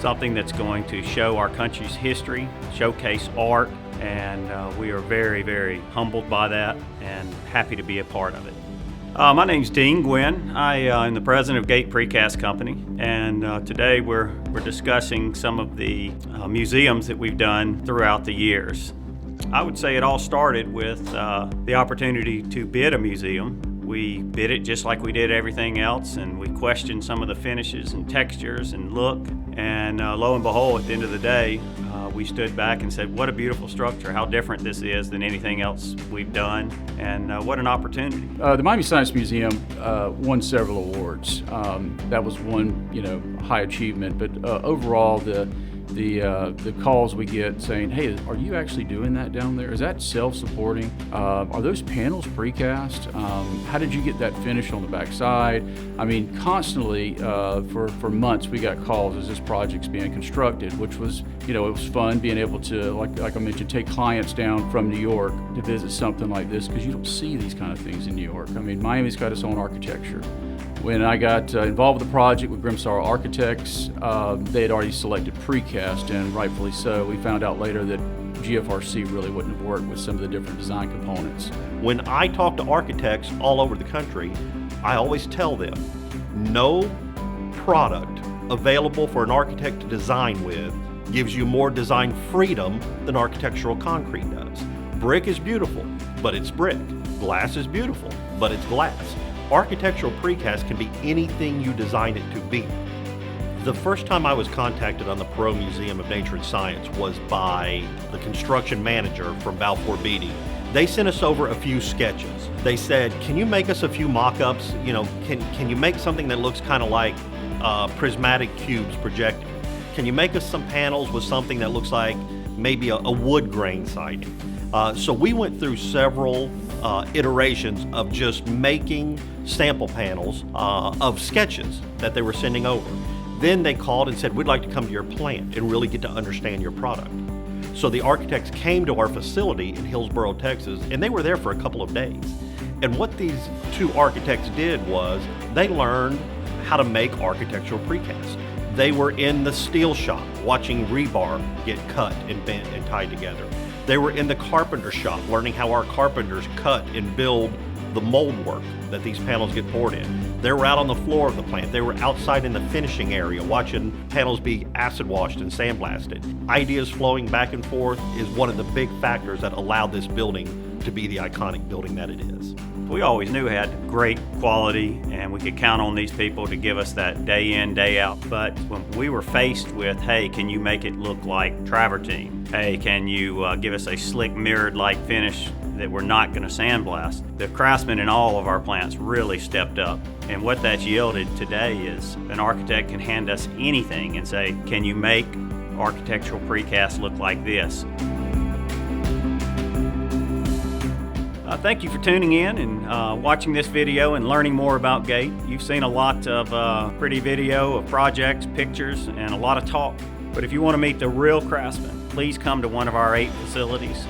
something that's going to show our country's history, showcase art, and we are very, very humbled by that and happy to be a part of it. My name's Dean Gwynn. I am the president of Gate Precast Company, and today we're discussing some of the museums that we've done throughout the years. I would say it all started with the opportunity to bid a museum. We bid it just like we did everything else, and we questioned some of the finishes and textures and look, and lo and behold, at the end of the day, we stood back and said, what a beautiful structure, how different this is than anything else we've done, and what an opportunity. The Miami Science Museum won several awards. That was one, high achievement, but overall, the calls we get saying, hey, are you actually doing that down there? Is that self-supporting? Are those panels precast? How did you get that finish on the backside? I mean, constantly for months we got calls as this project's being constructed, which was, it was fun being able to, like I mentioned, take clients down from New York to visit something like this, because you don't see these kind of things in New York. I mean, Miami's got its own architecture. When I got involved with the project with Grimstar Architects, they had already selected precast, and rightfully so. We found out later that GFRC really wouldn't have worked with some of the different design components. When I talk to architects all over the country, I always tell them, no product available for an architect to design with gives you more design freedom than architectural concrete does. Brick is beautiful, but it's brick. Glass is beautiful, but it's glass. Architectural precast can be anything you design it to be. The first time I was contacted on the Perot Museum of Nature and Science was by the construction manager from Balfour Beatty. They sent us over a few sketches. They said, can you make us a few mock-ups? Can you make something that looks kind of like prismatic cubes projecting? Can you make us some panels with something that looks like maybe a wood grain siding? So we went through several iterations of just making sample panels of sketches that they were sending over. Then they called and said, we'd like to come to your plant and really get to understand your product. So the architects came to our facility in Hillsboro, Texas, and they were there for a couple of days. And what these two architects did was they learned how to make architectural precast. They were in the steel shop watching rebar get cut and bent and tied together. They were in the carpenter shop learning how our carpenters cut and build the mold work that these panels get poured in. They were out on the floor of the plant. They were outside in the finishing area watching panels be acid washed and sandblasted. Ideas flowing back and forth is one of the big factors that allowed this building to be the iconic building that it is. We always knew it had great quality, and we could count on these people to give us that day in, day out. But when we were faced with, hey, can you make it look like travertine? Hey, can you give us a slick mirrored-like finish that we're not going to sandblast? The craftsmen in all of our plants really stepped up. And what that's yielded today is an architect can hand us anything and say, can you make architectural precast look like this? Thank you for tuning in and watching this video and learning more about Gate. You've seen a lot of pretty video of projects, pictures, and a lot of talk. But if you want to meet the real craftsmen, please come to one of our 8 facilities.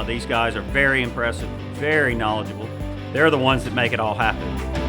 These guys are very impressive, very knowledgeable. They're the ones that make it all happen.